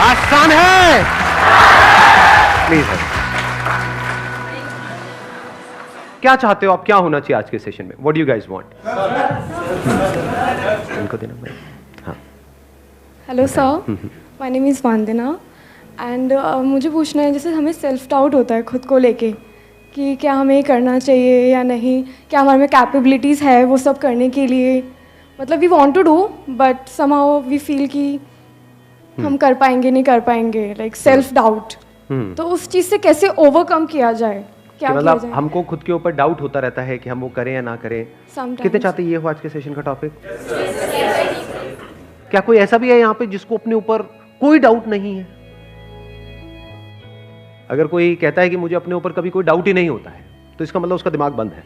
आसान है। प्लीज है। क्या चाहते हो आप, क्या होना चाहिए आज के सेशन में? What do you guys want? इनको देना मैं। हाँ। Hello sir, my name is Vandana and मुझे पूछना है, जैसे हमें सेल्फ डाउट होता है खुद को लेके कि क्या हमें ये करना चाहिए या नहीं, क्या हमारे में कैपेबिलिटीज़ है वो सब करने के लिए। मतलब we want to do but somehow we feel कि हम कर पाएंगे नहीं कर पाएंगे, लाइक सेल्फ डाउट। तो उस चीज़ से कैसे ओवरकम किया जाए, क्या किया मतलब जाए? हमको खुद के ऊपर डाउट होता रहता है कि हम वो करें या ना करें। Sometimes. कितने चाहते ये हो आज के सेशन का टॉपिक? क्या कोई ऐसा भी है यहाँ पे जिसको अपने ऊपर कोई डाउट नहीं है? अगर कोई कहता है कि मुझे अपने ऊपर कभी कोई डाउट ही नहीं होता है, तो इसका मतलब उसका दिमाग बंद है।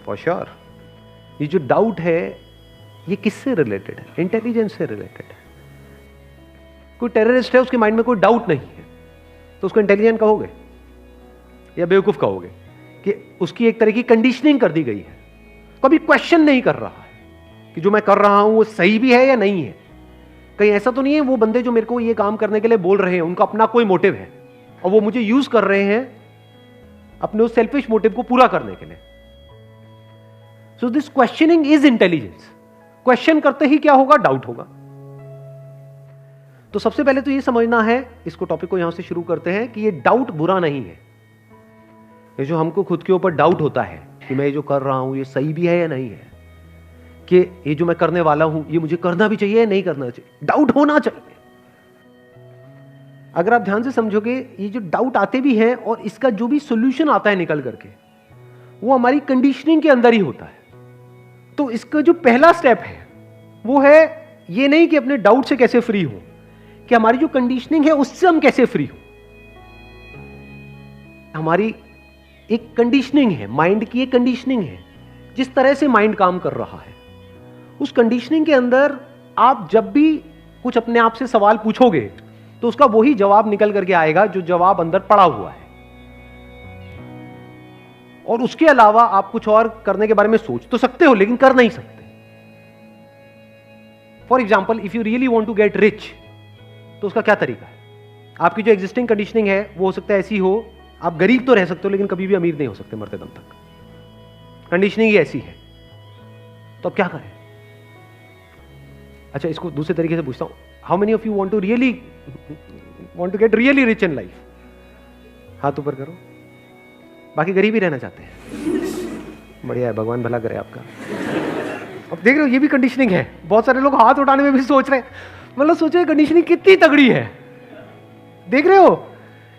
For sure. ये जो डाउट है ये किससे रिलेटेड है? इंटेलिजेंस से रिलेटेड है। कोई टेररिस्ट है, उसके माइंड में कोई डाउट नहीं है, तो उसको इंटेलिजेंट कहोगे या बेवकूफ कहोगे? कि उसकी एक तरह की कंडीशनिंग कर दी गई है, कभी क्वेश्चन नहीं कर रहा है कि जो मैं कर रहा हूं वो सही भी है या नहीं है। कहीं ऐसा तो नहीं है वो बंदे जो मेरे को ये काम करने के लिए बोल रहे हैं उनका अपना कोई मोटिव है और वो मुझे यूज कर रहे हैं अपने उस सेल्फिश मोटिव को पूरा करने के लिए। So this questioning is intelligence. Question करते ही क्या होगा? डाउट होगा। तो सबसे पहले तो ये समझना है, इसको टॉपिक को यहां से शुरू करते हैं, कि ये डाउट बुरा नहीं है। ये जो हमको खुद के ऊपर डाउट होता है कि मैं ये जो कर रहा हूं ये सही भी है या नहीं है, कि ये जो मैं करने वाला हूं ये मुझे करना भी चाहिए या नहीं करना चाहिए, डाउट होना चाहिए। अगर आप ध्यान से समझोगे, ये जो डाउट आते भी हैं और इसका जो भी सोल्यूशन आता है निकल करके, वो हमारी कंडीशनिंग के अंदर ही होता है। तो इसका जो पहला स्टेप है वो है ये नहीं कि अपने डाउट से कैसे फ्री हो, कि हमारी जो कंडीशनिंग है उससे हम कैसे फ्री हो। हमारी एक कंडीशनिंग है, माइंड की एक कंडीशनिंग है, जिस तरह से माइंड काम कर रहा है उस कंडीशनिंग के अंदर आप जब भी कुछ अपने आप से सवाल पूछोगे तो उसका वही जवाब निकल करके आएगा जो जवाब अंदर पड़ा हुआ है। और उसके अलावा आप कुछ और करने के बारे में सोच तो सकते हो लेकिन कर नहीं सकते। For example, if you really want to get rich, तो उसका क्या तरीका है? आपकी जो एग्जिस्टिंग कंडीशनिंग है वो हो सकता है ऐसी हो, आप गरीब तो रह सकते हो लेकिन कभी भी अमीर नहीं हो सकते मरते दम तक। कंडीशनिंग ही ऐसी है। तो अब क्या करें? अच्छा, इसको दूसरे तरीके से पूछता हूं, how many of you want to get really rich in life? हाथ ऊपर करो। बाकी गरीब ही रहना चाहते हैं। बढ़िया है, भगवान भला करे आपका। अब देख रहे हो, ये भी कंडीशनिंग है। बहुत सारे लोग हाथ उठाने में भी सोच रहे हैं, मतलब सोचो कंडीशनिंग कितनी तगड़ी है। देख रहे हो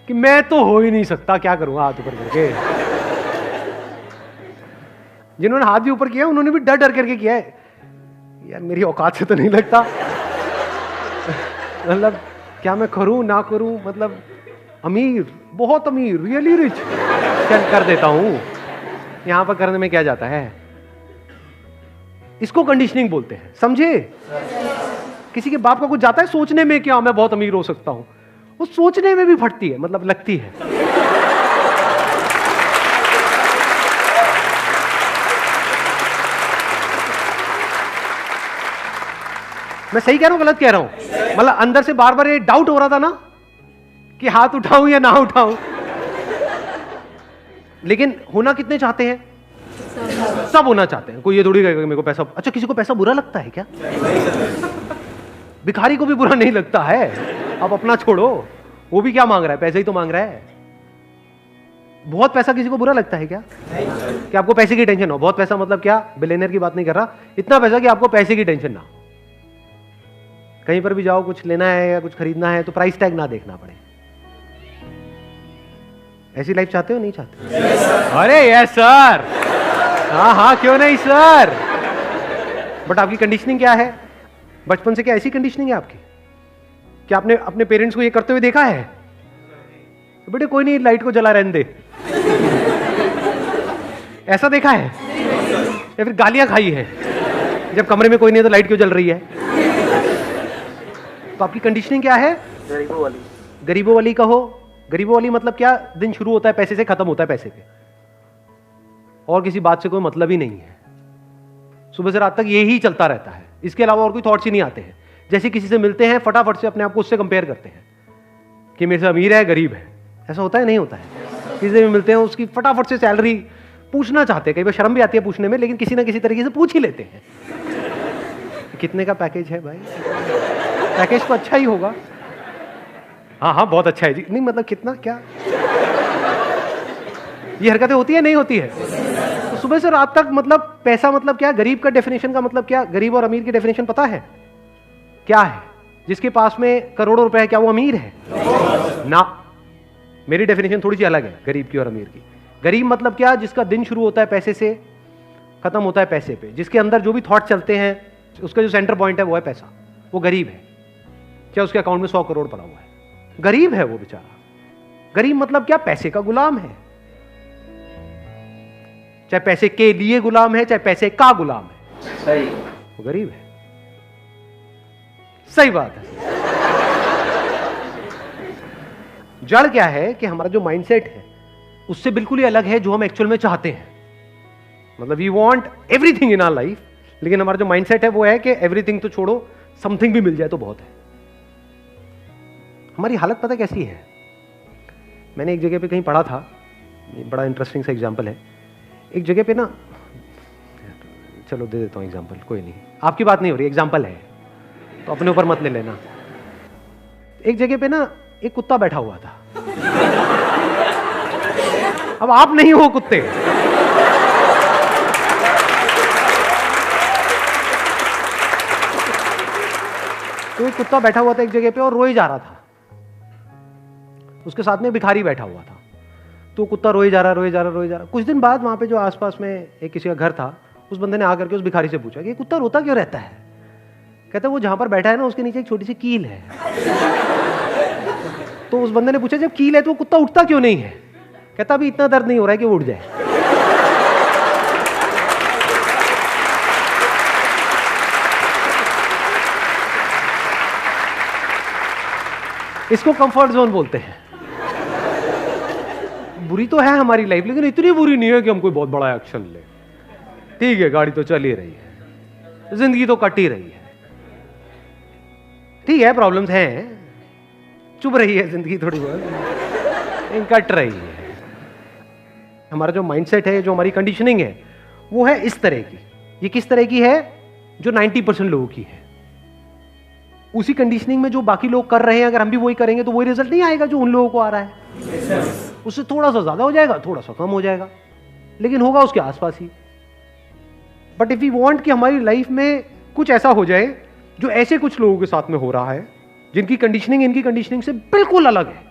कि मैं तो हो ही नहीं सकता, क्या करूंगा हाथ ऊपर करके। जिन्होंने हाथ भी ऊपर किया उन्होंने भी डर डर करके किया है, यार मेरी औकात से तो नहीं लगता। मतलब क्या मैं करूं ना करूं, मतलब अमीर, बहुत अमीर, रियली रिच क्या कर देता हूं। यहां पर करने में क्या जाता है? इसको कंडीशनिंग बोलते हैं, समझे? किसी के बाप का कुछ जाता है सोचने में क्या मैं बहुत अमीर हो सकता हूं, वो सोचने में भी फटती है, मतलब लगती है। मैं सही कह रहा हूं गलत कह रहा हूं? मतलब अंदर से बार बार ये डाउट हो रहा था ना कि हाथ उठाऊं या ना उठाऊं। लेकिन होना कितने चाहते हैं? सब होना चाहते हैं। कोई ये थोड़ी कहेगा मेरे को पैसा, अच्छा किसी को पैसा बुरा लगता है क्या? भिखारी को भी बुरा नहीं लगता है। अब अपना छोड़ो, वो भी क्या मांग रहा है? पैसे ही तो मांग रहा है। बहुत पैसा किसी को बुरा लगता है क्या? कि आपको पैसे की टेंशन हो? बहुत पैसा मतलब क्या, बिलियनर की बात नहीं कर रहा, इतना पैसा कि आपको पैसे की टेंशन ना। कहीं पर भी जाओ, कुछ लेना है या कुछ खरीदना है तो प्राइस टैग ना देखना पड़े। ऐसी लाइफ चाहते हो नहीं चाहते? अरे यस सर, हाँ हाँ क्यों नहीं सर। बट आपकी कंडीशनिंग क्या है? बचपन से क्या ऐसी कंडीशनिंग है आपकी? क्या आपने अपने पेरेंट्स को ये करते हुए देखा है? तो बेटे कोई नहीं, लाइट को जला रहने दे, ऐसा देखा है? या फिर गालियां खाई है जब कमरे में कोई नहीं है तो लाइट क्यों जल रही है? तो आपकी कंडीशनिंग क्या है? गरीबों वाली। गरीबों वाली कहो। गरीबों वाली मतलब क्या? दिन शुरू होता है पैसे से, खत्म होता है पैसे पे, और किसी बात से कोई मतलब ही नहीं है। सुबह से रात तक यही चलता रहता है, इसके अलावा और कोई थॉट्स ही नहीं आते हैं। जैसे किसी से मिलते हैं फटाफट से अपने आप को उससे कंपेयर करते हैं कि मेरे से अमीर है गरीब है। ऐसा होता है नहीं होता है? किसी से भी मिलते हैं उसकी फटाफट से सैलरी पूछना चाहते हैं, कई बार शर्म भी आती है पूछने में, लेकिन किसी ना किसी तरीके से पूछ ही लेते हैं कितने का पैकेज है भाई, पैकेज तो अच्छा ही होगा, हाँ हाँ बहुत अच्छा है जी, नहीं मतलब कितना क्या, ये हरकतें होती है नहीं होती है? तो सुबह से रात तक मतलब पैसा मतलब क्या, गरीब का डेफिनेशन का मतलब क्या, गरीब और अमीर की डेफिनेशन पता है क्या है? जिसके पास में करोड़ों रुपए है क्या वो अमीर है? ना, मेरी डेफिनेशन थोड़ी सी अलग है गरीब की और अमीर की। गरीब मतलब क्या, जिसका दिन शुरू होता है पैसे से, खत्म होता है पैसे पे, जिसके अंदर जो भी थॉट चलते हैं उसका जो सेंटर पॉइंट है वो है पैसा, वो गरीब है। क्या उसके अकाउंट में 100 करोड़ पड़ा हुआ है, गरीब है वो बेचारा। गरीब मतलब क्या, पैसे का गुलाम है, चाहे पैसे के लिए गुलाम है चाहे पैसे का गुलाम है, सही, वो गरीब है। सही बात है। जड़ क्या है कि हमारा जो माइंडसेट है उससे बिल्कुल ही अलग है जो हम एक्चुअल में चाहते हैं। मतलब we want everything in our life, लेकिन हमारा जो माइंडसेट है वो है कि एवरीथिंग तो छोड़ो, समथिंग भी मिल जाए तो बहुत है। हमारी हालत पता कैसी है? मैंने एक जगह पे कहीं पढ़ा था, बड़ा इंटरेस्टिंग सा एग्जांपल है। एक जगह पे ना, चलो दे देता हूं एग्जांपल, कोई नहीं, आपकी बात नहीं हो रही, एग्जांपल है तो अपने ऊपर मत ले लेना। एक जगह पे ना एक कुत्ता बैठा हुआ था, अब आप नहीं हो कुत्ते, तो एक कुत्ता बैठा हुआ था एक जगह पे और रोए जा रहा था। उसके साथ में भिखारी बैठा हुआ था, तो कुत्ता रोए जा रहा। कुछ दिन बाद वहां पे जो आसपास में एक किसी का घर था, उस बंदे ने आकर के उस भिखारी से पूछा कि कुत्ता रोता क्यों रहता है? कहता वो जहां पर बैठा है ना उसके नीचे एक छोटी सी कील है। तो उस बंदे ने पूछा जब कील है तो वो कुत्ता उठता क्यों नहीं है? कहता अभी इतना दर्द नहीं हो रहा है कि वो उठ जाए। इसको कंफर्ट जोन बोलते हैं। बुरी तो है हमारी लाइफ, लेकिन इतनी बुरी नहीं है कि हम कोई बहुत बड़ा एक्शन ले। ठीक है, गाड़ी तो चल ही रही है, जिंदगी तो कट ही रही है, ठीक है प्रॉब्लम्स हैं, चुभ रही है जिंदगी थोड़ी बहुत, कट रही है। हमारा जो माइंडसेट है, जो हमारी कंडीशनिंग है, वो है इस तरह की। ये किस तरह की है? जो 90% लोगों की है। उसी कंडीशनिंग में जो बाकी लोग कर रहे हैं, अगर हम भी वही करेंगे तो वही रिजल्ट नहीं आएगा जो उन लोगों को आ रहा है। उससे थोड़ा सा ज्यादा हो जाएगा, थोड़ा सा कम हो जाएगा, लेकिन होगा उसके आसपास ही। बट इफ वी वांट कि हमारी लाइफ में कुछ ऐसा हो जाए जो ऐसे कुछ लोगों के साथ में हो रहा है, जिनकी कंडीशनिंग इनकी कंडीशनिंग से बिल्कुल अलग है,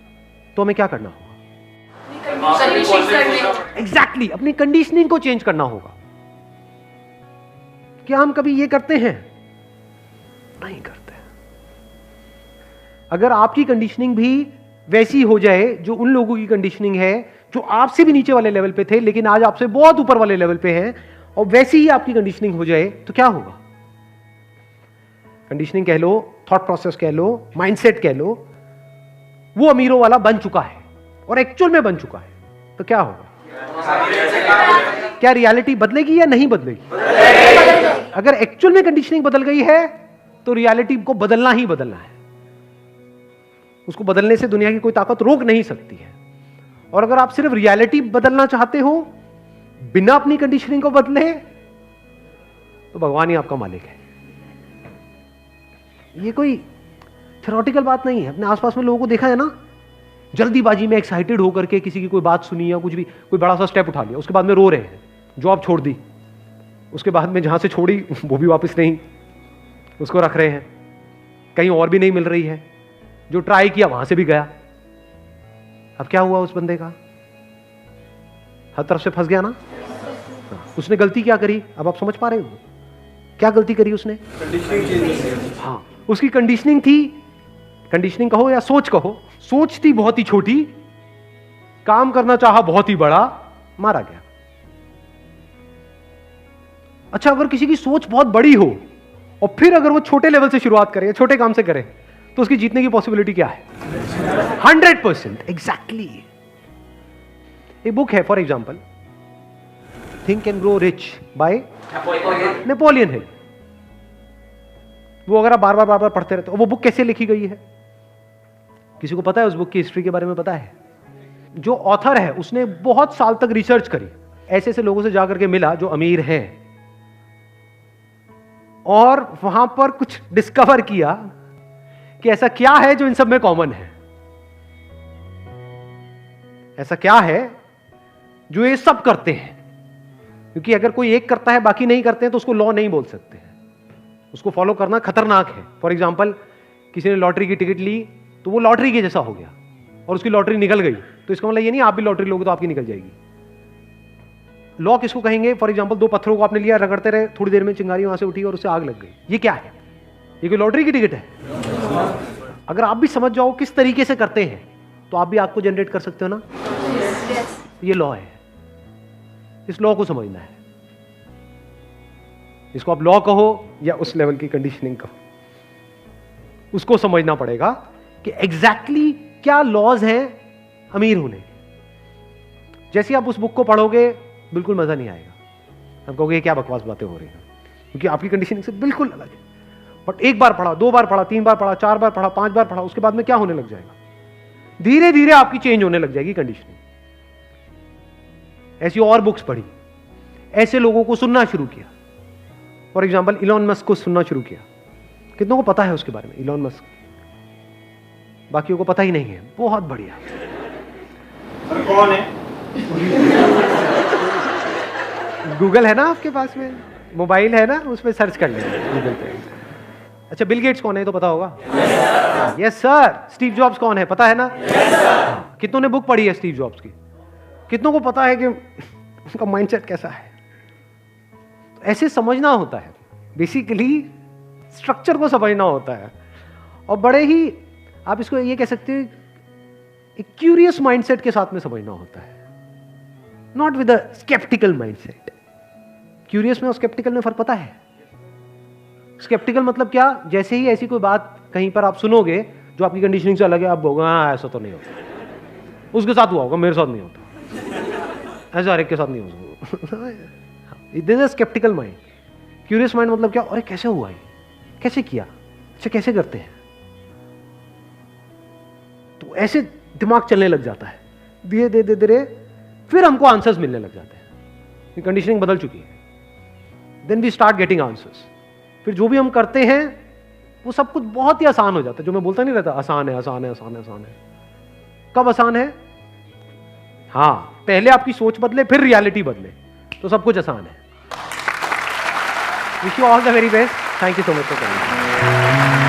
तो हमें क्या करना होगा? एग्जैक्टली, अपनी कंडीशनिंग को चेंज करना होगा। क्या हम कभी ये करते हैं? नहीं करते। अगर आपकी कंडीशनिंग भी वैसी हो जाए जो उन लोगों की कंडीशनिंग है जो आपसे भी नीचे वाले लेवल पे थे लेकिन आज आपसे बहुत ऊपर वाले लेवल पे हैं, और वैसी ही आपकी कंडीशनिंग हो जाए, तो क्या होगा? कंडीशनिंग कह लो, थॉट प्रोसेस कह लो, माइंडसेट कह लो, वो अमीरों वाला बन चुका है और एक्चुअल में बन चुका है, तो क्या होगा? क्या रियलिटी बदलेगी या नहीं बदलेगी? अगर एक्चुअल में कंडीशनिंग बदल गई है तो रियलिटी को बदलना ही बदलना है। उसको बदलने से दुनिया की कोई ताकत रोक नहीं सकती है। और अगर आप सिर्फ रियलिटी बदलना चाहते हो बिना अपनी कंडीशनिंग को बदले, तो भगवान ही आपका मालिक है। ये कोई थ्योरेटिकल बात नहीं है। अपने आसपास में लोगों को देखा है ना, जल्दीबाजी में एक्साइटेड होकर के किसी की कोई बात सुनी या कुछ भी, कोई बड़ा सा स्टेप उठा लिया, उसके बाद में रो रहे हैं, जॉब छोड़ दी, उसके बाद में जहां से छोड़ी वो भी वापस नहीं, उसको रख रहे हैं, कहीं और भी नहीं मिल रही है, जो ट्राई किया वहां से भी गया। अब क्या हुआ उस बंदे का? हर तरफ से फंस गया ना। उसने गलती क्या करी? अब आप समझ पा रहे हो क्या गलती करी उसने? हाँ, उसकी कंडीशनिंग थी, कंडीशनिंग कहो या सोच कहो, सोच थी बहुत ही छोटी, काम करना चाहा बहुत ही बड़ा, मारा गया। अच्छा, अगर किसी की सोच बहुत बड़ी हो और फिर अगर वो छोटे लेवल से शुरुआत करे, छोटे काम से करे, तो उसकी जीतने की पॉसिबिलिटी क्या है? 100%। एग्जैक्टली। एक बुक है for example, think and grow rich by Napoleon Hill. वो अगर आप बार बार पढ़ते रहते हो, वो बुक कैसे लिखी गई है? किसी को पता है उस बुक की हिस्ट्री के बारे में पता है? जो ऑथर है उसने बहुत साल तक रिसर्च करी, ऐसे ऐसे लोगों से जाकर के मिला जो अमीर हैं, और वहां पर कुछ डिस्कवर किया कि ऐसा क्या है जो इन सब में कॉमन है, ऐसा क्या है जो ये सब करते हैं। क्योंकि अगर कोई एक करता है बाकी नहीं करते हैं तो उसको लॉ नहीं बोल सकते हैं, उसको फॉलो करना खतरनाक है। फॉर एग्जाम्पल, किसी ने लॉटरी की टिकट ली तो वो लॉटरी के जैसा हो गया और उसकी लॉटरी निकल गई, तो इसका मतलब ये नहीं आप भी लॉटरी लोगे तो आपकी निकल जाएगी। लॉ किसको कहेंगे? फॉर एग्जाम्पल, 2 पत्थरों को आपने लिया, रगड़ते रहे, थोड़ी देर में चिंगारी वहां से उठी और उससे आग लग गई, ये क्या है? ये कोई लॉटरी की टिकट है? अगर आप भी समझ जाओ किस तरीके से करते हैं तो आप भी आग को जनरेट कर सकते हो ना। ये लॉ है, इस लॉ को समझना है। इसको आप लॉ कहो या उस लेवल की कंडीशनिंग कहो, उसको समझना पड़ेगा कि एग्जैक्टली क्या लॉज हैं अमीर होने के। जैसे आप उस बुक को पढ़ोगे बिल्कुल मजा नहीं आएगा, आप कहोगे क्या बकवास बातें हो रही हैं, क्योंकि आपकी कंडीशनिंग से बिल्कुल अलग है। बट एक बार पढ़ा, 2 बार पढ़ा, 3 बार पढ़ा, 4 बार पढ़ा, 5 बार पढ़ा, उसके बाद में क्या होने लग जाएगा? धीरे धीरे आपकी चेंज होने लग जाएगी कंडीशनिंग। ऐसी और बुक्स पढ़ी, ऐसे लोगों को सुनना शुरू किया। फॉर एग्जाम्पल, इलॉन मस्क को सुनना शुरू किया। कितनों को पता है उसके बारे में? इलॉन मस्क, बाकियों को पता ही नहीं है। बहुत बढ़िया। कौन है? गूगल है ना आपके पास में, मोबाइल है ना, उसमें सर्च कर लेंगे गूगल पे। अच्छा, बिल गेट्स कौन है तो पता होगा? Yes sir. स्टीव जॉब्स कौन है पता है ना? कितनों ने बुक पढ़ी है स्टीव जॉब्स की? कितनों को पता है कि उनका माइंडसेट कैसा है? ऐसे समझना होता है, बेसिकली स्ट्रक्चर को समझना होता है, और बड़े ही आप इसको ये कह सकते हैं एक क्यूरियस माइंडसेट के साथ में समझना होता है, not with a sceptical mindset. Curious में और स्केप्टिकल में फर्क पता है? स्केप्टिकल मतलब क्या? जैसे ही ऐसी कोई बात कहीं पर आप सुनोगे जो आपकी कंडीशनिंग से अलग है, आप बोलोगे हाँ ऐसा तो नहीं होता, उसके साथ हुआ होगा, मेरे साथ नहीं होता, ऐसा हर एक के साथ नहीं होता। This is sceptical mind. Curious mind मतलब क्या? अरे कैसे हुआ ये, कैसे किया, अच्छा कैसे करते हैं? तो ऐसे दिमाग चलने लग जाता है, धीरे धीरे धीरे फिर हमको आंसर्स मिलने लग जाते हैं, कंडीशनिंग बदल चुकी है। Then we start getting answers. फिर जो भी हम करते हैं वो सब कुछ बहुत ही आसान हो जाता है। जो मैं बोलता नहीं रहता आसान है, आसान है, आसान है, आसान है। कब आसान है? हाँ, पहले आपकी सोच बदले, फिर रियलिटी बदले, तो सब कुछ आसान है। Wish you all the very best. Thank you so much for coming.